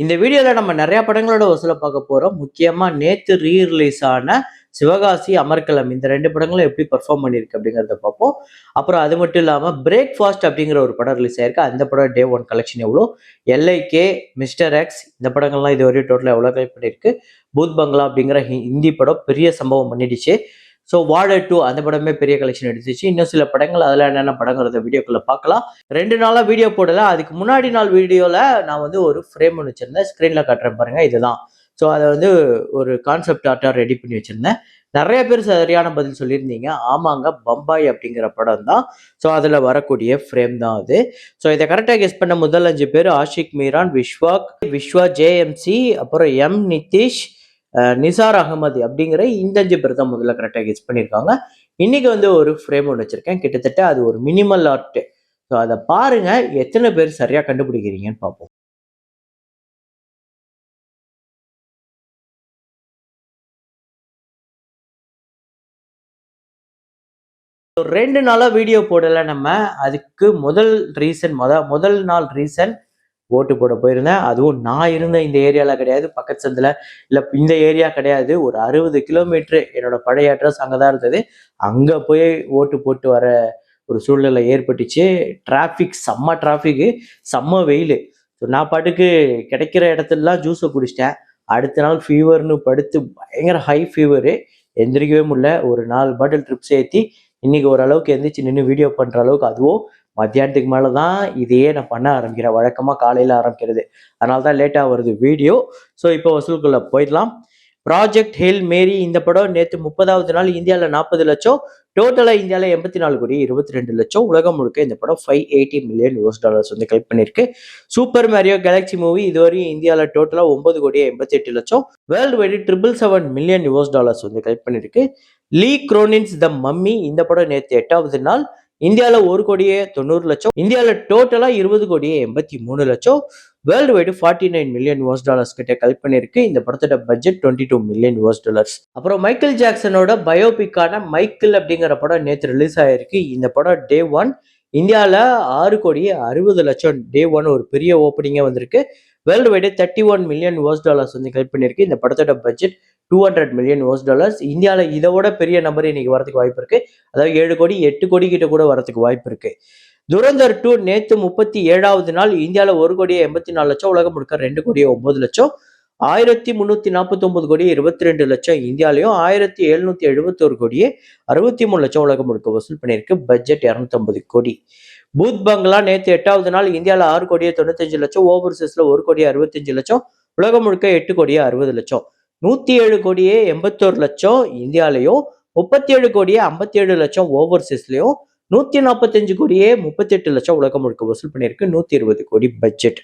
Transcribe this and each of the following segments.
இந்த வீடியோல நம்ம நெறைய படங்களோட வசூல பார்க்க போறோம். முக்கியமா நேத்து ரிலீஸ் ஆன சிவகாசி, அமர்கலம் இந்த 2 படங்களும் எப்படி பெர்ஃபார்ம் பண்ணியிருக்கு அப்படிங்கிறத பார்ப்போம். அப்புறம் அது மட்டும் இல்லாம பிரேக்ஃபாஸ்ட் அப்படிங்கிற ஒரு படம் ரிலீஸ் ஆயிருக்கு. அந்த படம் டே 1 கலெக்ஷன் எவ்வளோ? எல்ஐகே, மிஸ்டர் எக்ஸ் இந்த படங்கள்லாம் இதுவரையும் டோட்டலா எவ்வளோ கலெக்ட் பண்ணியிருக்கு? பூத் பங்களா அப்படிங்கிற ஹிந்தி படம் பெரிய சம்பவம் பண்ணிடுச்சு. ஸோ வாழை 2 அந்த படமே பெரிய கலெக்ஷன் எடுத்துச்சு. இன்னும் சில படங்கள் அதெல்லாம் என்னென்ன படங்கிறத வீடியோக்குள்ள பார்க்கலாம். 2 நாளா வீடியோ போடல. அதுக்கு முன்னாடி நாள் வீடியோல நான் வந்து ஒரு ஃப்ரேம் ஒண்ணு வச்சிருந்தேன். ஸ்க்ரீன்ல காட்டுறேன் பாருங்க. இதுதான். ஸோ அத வந்து ஒரு கான்செப்ட் ஆர்ட்டா ரெடி பண்ணி வச்சிருந்தேன். நெறைய பேர் சரியான பதில் சொல்லியிருந்தீங்க. ஆமாங்க, பம்பாய் அப்படிங்கிற படம் தான். ஸோ அதுல வரக்கூடிய ஃப்ரேம் தான் அது. ஸோ இத கரெக்ட்டா கெஸ் பண்ண முதல் 5 பேரு ஆஷிக் மீரான், விஸ்வா ஜேஎம்சி, அப்புறம் எம் நிதிஷ், நிசார் அகமது அப்படிங்கிற இந்த 5 பேர் தான் முதல்ல கரெக்டாக கெஸ் பண்ணியிருக்காங்க. இன்னைக்கு வந்து ஒரு ஃப்ரேம் ஒன்று வச்சிருக்கேன். கிட்டத்தட்ட அது ஒரு மினிமல் ஆர்ட். ஸோ அதை பாருங்க, எத்தனை பேர் சரியா கண்டுபிடிக்கிறீங்கன்னு பார்ப்போம். ஒரு 2 நாளா வீடியோ போடல நம்ம. அதுக்கு முதல் ரீசன் முதல் நாள் ரீசன் ஓட்டு போட போயிருந்தேன். அதுவும் நான் இருந்த இந்த ஏரியால கிடையாது, பக்கத்து சந்துல இல்ல இந்த ஏரியா கிடையாது. ஒரு 60 கிலோமீட்டர் என்னோட பழைய அட்ரஸ் அங்கதான் இருந்தது. அங்க போய் ஓட்டு போட்டு வர ஒரு சூழ்நிலை ஏற்பட்டுச்சு. செம்ம டிராஃபிக், செம்ம வெயில். நான் பாட்டுக்கு கிடைக்கிற இடத்துலலாம் ஜூஸை குடிச்சிட்டேன். அடுத்த நாள் ஃபீவர்னு படுத்து பயங்கர ஹை ஃபீவரு. எந்திரிக்கவே முடியல. ஒரு 4 பாட்டில் ட்ரிப்ஸ் ஏற்றி இன்னைக்கு ஓரளவுக்கு எந்திரிச்சு நின்று வீடியோ பண்ற அளவுக்கு, அதுவும் மத்தியானத்துக்கு மேலே தான் இதையே நான் பண்ண ஆரம்பிக்கிறேன். வழக்கமாக காலையில் ஆரம்பிக்கிறது. அதனால தான் லேட்டாக வருது வீடியோ. ஸோ இப்போ வசூலுக்குள்ள போயிடலாம். ப்ராஜெக்ட் ஹேல் மேரி இந்த படம் நேற்று 30வது நாள் இந்தியாவில் 40 லட்சம், டோட்டலாக இந்தியாவில் 84 கோடி 22 லட்சம். உலகம் முழுக்க இந்த படம் $580 மில்லியன் வந்து கலெக்ட் பண்ணியிருக்கு. சூப்பர் மேரியோ கேலக்சி மூவி இதுவரையும் இந்தியாவில் டோட்டலாக 9 கோடி 88 லட்சம். வேர்ல்டு வைடு $777 மில்லியன் வந்து கலெக்ட் பண்ணியிருக்கு. லீ குரோனின்ஸ் த மம்மி இந்த படம் நேற்று 8வது நாள் இந்தியாவில் 1 கோடியே 90 லட்சம். இந்தியாவில் டோட்டலா 20 கோடியே 83 லட்சம். வேர்ல்டு வைடு $49 மில்லியன் கிட்ட கலெக்ட் பண்ணியிருக்கு. இந்த படத்தோட பட்ஜெட் $22 மில்லியன். அப்புறம் மைக்கேல் ஜாக்சனோட பயோபிக்கான மைக்கேல் அப்படிங்கிற படம் நேற்று ரிலீஸ் ஆயிருக்கு. இந்த படம் டே 1 இந்தியாவில் 6 கோடியே 60 லட்சம். டே 1 ஒரு பெரிய ஓப்பனிங்கே வந்திருக்கு. வேர்ல்டு வைடு $31 மில்லியன் வந்து கலெக்ட் பண்ணியிருக்கு. இந்த படத்தோட பட்ஜெட் $200 மில்லியன். இந்தியாவில் இதோட பெரிய நம்பர் இன்னைக்கு வரதுக்கு வாய்ப்பு இருக்கு. அதாவது 7 கோடி 8 கோடி கிட்ட கூட வரதுக்கு வாய்ப்பு இருக்கு. துரந்தர் 2 நேத்து 37வது நாள் இந்தியாவில் 1 கோடியே 84 லட்சம், உலகம் முழுக்க 2 கோடியே 9 லட்சம். 1349 கோடியே 22 லட்சம் இந்தியாலையும், 1771 கோடியே 63 லட்சம் உலகம் முழுக்க வசூல் பண்ணியிருக்கு. பட்ஜெட் 250 கோடி. பூத் பங்களா நேற்று 8வது நாள் இந்தியாவில் 6 கோடியே 95 லட்சம், ஓவர்சீஸ்ல 1 கோடியே 65 லட்சம், உலகம் முழுக்க 8 கோடியே 60 லட்சம். 107 கோடியே 81 லட்சம் இந்தியாலையும், 37 கோடியே 57 லட்சம் ஓவர்சீஸ்லயும், 145 கோடியே 38 லட்சம் உலகம் முழுக்க வசூல் பண்ணியிருக்கு. 120 கோடி பட்ஜெட்.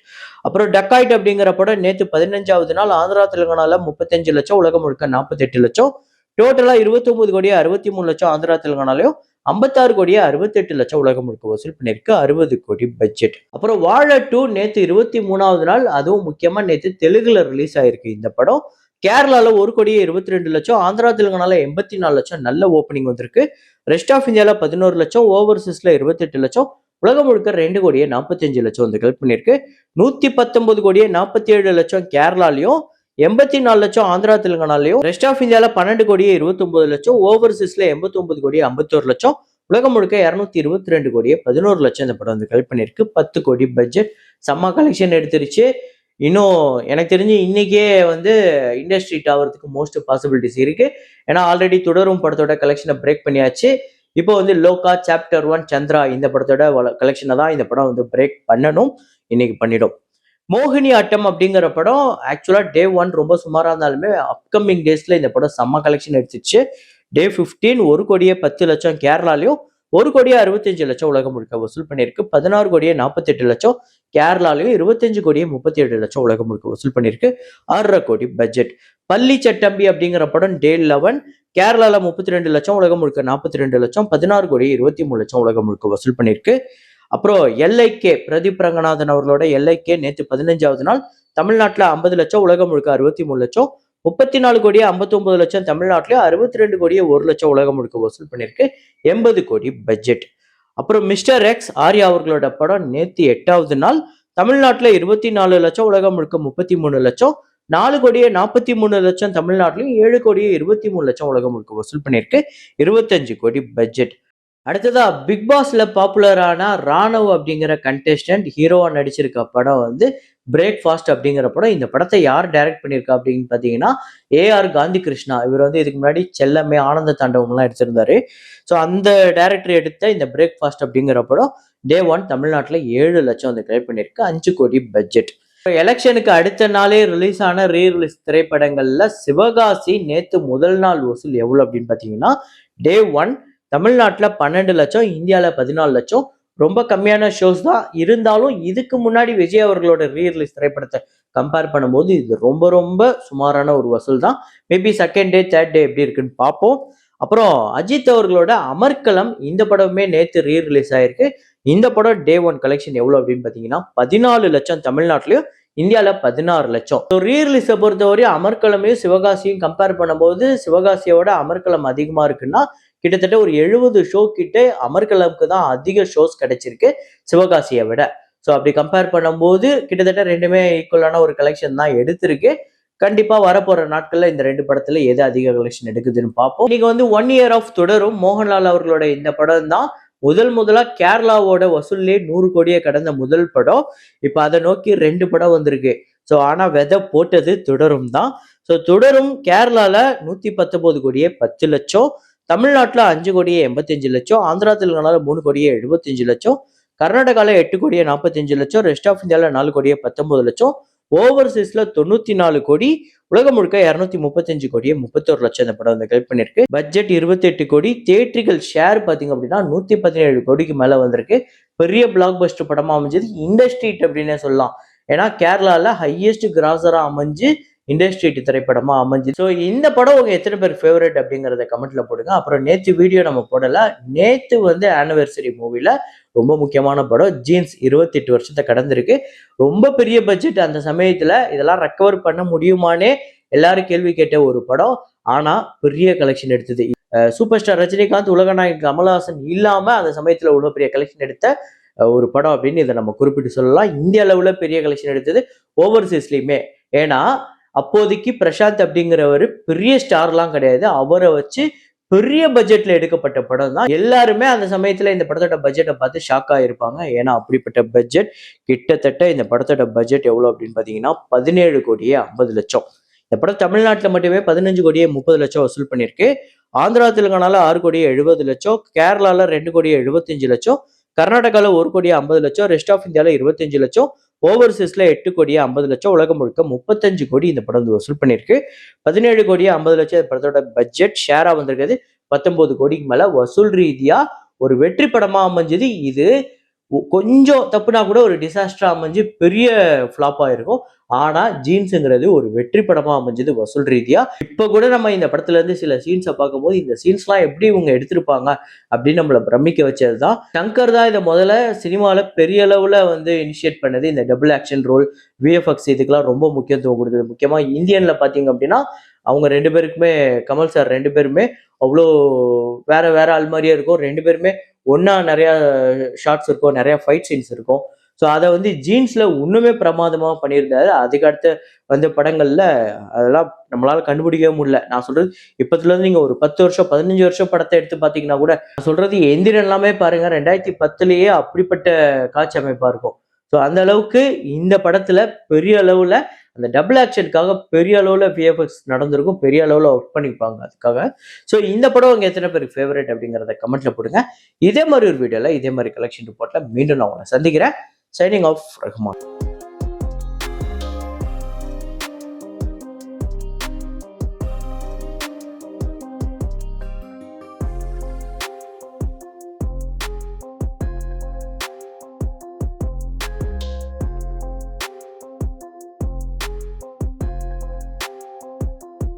அப்புறம் டக்காய்ட் அப்படிங்கிற படம் நேற்று 15வது நாள் ஆந்திரா தெலுங்கானால 35 லட்சம், உலகம் முழுக்க 48 லட்சம். டோட்டலா 29 கோடியே 63 லட்சம் ஆந்திரா தெலுங்கானாலையும், 56 கோடியே 68 லட்சம் உலகம் முழுக்க வசூல் பண்ணியிருக்கு. 60 கோடி பட்ஜெட். அப்புறம் வாழை 2 நேற்று 23வது நாள், அதுவும் முக்கியமா நேற்று தெலுங்குல ரிலீஸ் ஆயிருக்கு. இந்த படம் கேரளால 1 கோடியே 22 லட்சம், ஆந்திரா தெலுங்கானால 84 லட்சம் நல்ல ஓப்பனிங் வந்திருக்கு. ரெஸ்ட் ஆஃப் இந்தியாவில் 11 லட்சம், ஓவர்சீஸ்ல 28 லட்சம், உலகம் முழுக்க 2 கோடியே 45 லட்சம் வந்து கலெக்ட் பண்ணியிருக்கு. 119 கோடியே 47 லட்சம் கேரளாலையும், 84 லட்சம் ஆந்திரா தெலுங்கானாலையும், ரெஸ்ட் ஆஃப் இந்தியாவில் 12 கோடியே 29 லட்சம், ஓவர்சீஸ்ல 89 கோடியே 51 லட்சம், உலகம் முழுக்க 222 கோடியே 11 லட்சம் இந்த படம் வந்து கலெக்ட் பண்ணியிருக்கு. 10 கோடி பட்ஜெட். செம்ம கலெக்ஷன் எடுத்துருச்சு. இன்னும் எனக்கு தெரிஞ்சு இன்னைக்கே வந்து இண்டஸ்ட்ரி ஆகிறதுக்கு மோஸ்ட் பாசிபிலிட்டிஸ் இருக்கு. ஏன்னா ஆல்ரெடி தொடரும் படத்தோட கலெக்ஷனை பிரேக் பண்ணியாச்சு. இப்போ வந்து லோகா சாப்டர் 1 சந்திரா இந்த படத்தோட கலெக்ஷனை தான் இந்த படம் வந்து பிரேக் பண்ணணும். இன்னைக்கு பண்ணிடும். மோகினி ஆட்டம் அப்படிங்கிற படம் ஆக்சுவலா டே 1 ரொம்ப சுமாரா இருந்தாலுமே அப்கமிங் டேஸ்ல இந்த படம் செம்ம கலெக்ஷன் எடுத்துச்சு. டே 15 1 கோடியே 10 லட்சம் கேரளாலையும், 1 கோடியே 65 லட்சம் உலகம் முழுக்க வசூல் பண்ணியிருக்கு. 16 கோடியே 48 லட்சம் கேரளாலையும், 25 கோடியே 37 லட்சம் உலகம் முழுக்க வசூல் பண்ணியிருக்கு. 6.5 கோடி பட்ஜெட். பள்ளி சட்டம்பி அப்படிங்கிற படம் டே 11 கேரளால 32 லட்சம், உலகம் முழுக்க 42 லட்சம், 16 கோடி 23 லட்சம் உலகம் முழுக்க வசூல் பண்ணியிருக்கு. அப்புறம் எல்ஐகே பிரதீப் ரங்கநாதன் அவர்களோட எல்ஐகே நேற்று 15வது நாள் தமிழ்நாட்டில் 50 லட்சம், உலகம் முழுக்க 63 லட்சம், 34 கோடியே 59 லட்சம் தமிழ்நாட்டிலையும், 62 கோடியே 1 லட்சம் உலகம் முழுக்க வசூல் பண்ணியிருக்கு. 80 கோடி பட்ஜெட். அப்புறம் மிஸ்டர் எக்ஸ் ஆர்யா அவர்களோட படம் நேற்று 8வது நாள் தமிழ்நாட்டுல 24 லட்சம், உலகம் முழுக்க 33 லட்சம். 4,43,00,000 தமிழ்நாட்டிலையும், 7,23,00,000 உலகம் முழுக்க வசூல் பண்ணியிருக்கு. 25 கோடி பட்ஜெட். அடுத்ததா பிக் பாஸ்ல பாப்புலரான ராணவ் அப்படிங்கிற கண்டெஸ்டன்ட் ஹீரோவா நடிச்சிருக்க படம் வந்து பிரேக்ஃபாஸ்ட் அப்படிங்கிற படம். இந்த படத்தை யார் டைரக்ட் பண்ணியிருக்கா அப்படின்னு பார்த்தீங்கன்னா ஏஆர் காந்தி கிருஷ்ணா. இவர் வந்து இதுக்கு முன்னாடி செல்லமே, ஆனந்த தாண்டவம்லாம் எடுத்திருந்தாரு. ஸோ அந்த டைரக்டர் எடுத்த இந்த பிரேக்ஃபாஸ்ட் அப்படிங்கிற படம் டே 1 தமிழ்நாட்டில் 7 லட்சம் வந்து கிரியேட் பண்ணியிருக்கு. 5 கோடி பட்ஜெட். எலெக்ஷனுக்கு அடுத்த நாளே ரிலீஸ் ஆன ரீ-ரிலீஸ் திரைப்படங்கள்ல சிவகாசி நேத்து முதல் நாள் வசூல் எவ்வளவு அப்படின்னு பார்த்தீங்கன்னா டே 1 தமிழ்நாட்டுல 12 லட்சம், இந்தியால 14 லட்சம். ரொம்ப கம்மியான ஷோஸ் தான் இருந்தாலும், இதுக்கு முன்னாடி விஜய் அவர்களோட ரீ-ரிலீஸ் திரைப்படத்தை கம்பேர் பண்ணும்போது இது ரொம்ப ரொம்ப சுமாரான ஒரு வசூல் தான். Maybe second day, third day எப்படி இருக்குன்னு பார்ப்போம். அப்புறம் அஜித் அவர்களோட அமர்க்களம் இந்த படமே நேத்து ரீ-ரிலீஸ் ஆயிருக்கு. இந்த படம் டே 1 கலெக்ஷன் எவ்வளவு அப்படின்னு பாத்தீங்கன்னா 14 லட்சம் தமிழ்நாட்டிலையும், இந்தியால 16 லட்சம். ரீ-ரிலீஸை பொறுத்தவரை அமர்க்களமையும் சிவகாசியும் கம்பேர் பண்ணும்போது சிவகாசியோட அமர்க்களம் அதிகமா இருக்குன்னா கிட்டத்தட்ட ஒரு 70 ஷோ கிட்ட அமர்க்களம்க்கு தான் அதிக ஷோஸ் கிடைச்சிருக்கு சிவகாசியை விட. ஸோ அப்படி கம்பேர் பண்ணும்போது கிட்டத்தட்ட ரெண்டுமே ஈக்குவலான ஒரு கலெக்ஷன் தான் எடுத்திருக்கு. கண்டிப்பா வரப்போற நாட்கள்ல இந்த ரெண்டு படத்துல எது அதிக கலெக்ஷன் எடுக்குதுன்னு பார்ப்போம். நீங்க வந்து 1 இயர் ஆஃப் தொடரும் மோகன்லால் அவர்களோட இந்த படம் தான் முதலா கேரளாவோட வசூல்லே 100 கோடியை கடந்த முதல் படம். இப்ப அதை நோக்கி 2 படம் வந்திருக்கு. ஸோ ஆனா விதை போட்டது தொடரும் தான். ஸோ தொடரும் கேரளால 119 கோடியே 10 லட்சம், தமிழ்நாட்டுல 5 கோடியே 85 லட்சம், ஆந்திரா தெலுங்கானால 3 கோடியே 75 லட்சம், கர்நாடகால 8 கோடியே 45 லட்சம், ரெஸ்ட் ஆஃப் இந்தியால 4 கோடியே 19 லட்சம், ஓவர்சீஸ்ல 94 கோடி, உலகம் முழுக்க 235 கோடியே 31 லட்சம் இந்த படம் வந்து கலெக்ட் பண்ணிருக்கு. பட்ஜெட் 28 கோடி. தியேட்ரிக்கல் ஷேர் பாத்தீங்க அப்படின்னா 117 கோடிக்கு மேல வந்திருக்கு. பெரிய பிளாக் பஸ்டர் படமா அமைஞ்சது இண்டஸ்ட்ரீட் அப்படின்னே சொல்லலாம். ஏன்னா கேரளால ஹையஸ்ட் கிராசரா அமைஞ்சு இண்டஸ்ட்ரீட் திரைப்படமா அமைஞ்சு. ஸோ இந்த படம் உங்க எத்தனை பேர் ஃபேவரட் அப்படிங்கிறத கமெண்ட்ல போடுங்க. அப்புறம் நேற்று வீடியோ நம்ம போடல. நேற்று வந்து ஆனிவர்சரி மூவில ரொம்ப முக்கியமான படம் ஜீன்ஸ் 28 வருஷத்தை கடந்திருக்கு. ரொம்ப பெரிய பட்ஜெட். அந்த சமயத்துல இதெல்லாம் ரெக்கவர் பண்ண முடியுமானே எல்லாரும் கேள்வி கேட்ட ஒரு படம். ஆனா பெரிய கலெக்ஷன் எடுத்தது. சூப்பர் ஸ்டார் ரஜினிகாந்த், உலகநாயகன் கமல்ஹாசன் இல்லாம அந்த சமயத்துல இவ்வளவு பெரிய கலெக்ஷன் எடுத்த ஒரு படம் அப்படின்னு இதை நம்ம குறிப்பிட்டு சொல்லலாம். இந்திய அளவுல பெரிய கலெக்ஷன் எடுத்தது, ஓவர்சீஸ்லயுமே. ஏன்னா அப்போதைக்கு பிரசாந்த் அப்படிங்கிறவர் பெரிய ஸ்டார்லாம் கிடையாது. அவரை வச்சு பெரிய பட்ஜெட்ல எடுக்கப்பட்ட படம் தான். எல்லாருமே அந்த சமயத்துல இந்த படத்தோட பட்ஜெட்டை பார்த்து ஷாக் ஆயிருப்பாங்க. ஏன்னா அப்படிப்பட்ட பட்ஜெட். கிட்டத்தட்ட இந்த படத்தோட பட்ஜெட் எவ்வளவு அப்படின்னு பாத்தீங்கன்னா 17 கோடியே 50 லட்சம். இந்த படம் தமிழ்நாட்டுல மட்டுமே 15 கோடியே 30 லட்சம் வசூல் பண்ணிருக்கு. ஆந்திரா தெலுங்கானால 6 கோடியே 70 லட்சம், கேரளால 2 கோடியே 75 லட்சம், கர்நாடகால 1 கோடியே 50 லட்சம், ரெஸ்ட் ஆஃப் இந்தியால 25 லட்சம், ஓவர்சீஸ்ல 8 கோடியே 50 லட்சம், உலகம் முழுக்க 35 கோடி இந்த படம் வந்து வசூல் பண்ணிருக்கு. 17 கோடியே 50 லட்சம் இந்த படத்தோட பட்ஜெட். ஷேரா வந்திருக்கிறது 19 கோடிக்கு மேல. வசூல் ரீதியா ஒரு வெற்றி படமா அமைஞ்சது. இது கொஞ்சம் தப்புனா கூட ஒரு டிசாஸ்டரா அமைஞ்சு பெரிய ஃபிளாப் ஆயிருக்கும். ஆனா ஜீன்ஸுங்கிறது ஒரு வெற்றி படமா அமைஞ்சது வசூல் ரீதியா. இப்ப கூட நம்ம இந்த படத்துல இருந்து சில சீன்ஸை பார்க்கும்போது இந்த சீன்ஸ் எல்லாம் எப்படி இவங்க எடுத்திருப்பாங்க அப்படின்னு நம்மள பிரமிக்க வச்சதுதான். சங்கர் தான் இதை முதல்ல சினிமால பெரிய அளவுல வந்து இனிஷியேட் பண்ணது. இந்த டபுள் ஆக்ஷன் ரோல், விஎஃப்எக்ஸ் இதுக்கெல்லாம் ரொம்ப முக்கியத்துவம் கொடுத்தது. முக்கியமா இந்தியன்ல பாத்தீங்க அப்படின்னா அவங்க 2 பேருக்குமே, கமல் சார் 2 பேருமே அவ்வளோ வேற வேற ஆள் மாதிரியே இருக்கும். 2 பேருமே ஒன்னா நிறைய ஷார்ட்ஸ் இருக்கும், நிறைய ஃபைட் சீன்ஸ் இருக்கும். ஸோ அதை வந்து ஜீன்ஸ்ல இன்னுமே பிரமாதமா பண்ணியிருந்தாரு. அதுக்கடுத்து வந்த படங்கள்ல அதெல்லாம் நம்மளால கண்டுபிடிக்கவே முடியல. நான் சொல்றது இப்பத்துல இருந்து நீங்க ஒரு 10 வருஷம் 15 வருஷம் படத்தை எடுத்து பாத்தீங்கன்னா கூட, நான் சொல்றது எந்திரன் எல்லாமே பாருங்க 2010லயே அப்படிப்பட்ட காட்சி அமைப்பா இருக்கும். ஸோ அந்த அளவுக்கு இந்த படத்துல பெரிய அளவுல அந்த டபுள் ஆக்ஷனுக்காக பெரிய அளவுல விஎஃப்எக்ஸ் நடந்திருக்கும். பெரிய அளவுல ஒர்க் பண்ணிப்பாங்க அதுக்காக. ஸோ இந்த படம் உங்க எத்தனை பேருக்கு ஃபேவரட் அப்படிங்கிறத கமெண்ட்ல போடுங்க. இதே மாதிரி ஒரு வீடியோல இதே மாதிரி கலெக்ஷன் ரிப்போர்ட்ல மீண்டும் நான் உங்களை சந்திக்கிறேன். Signing off Rahman.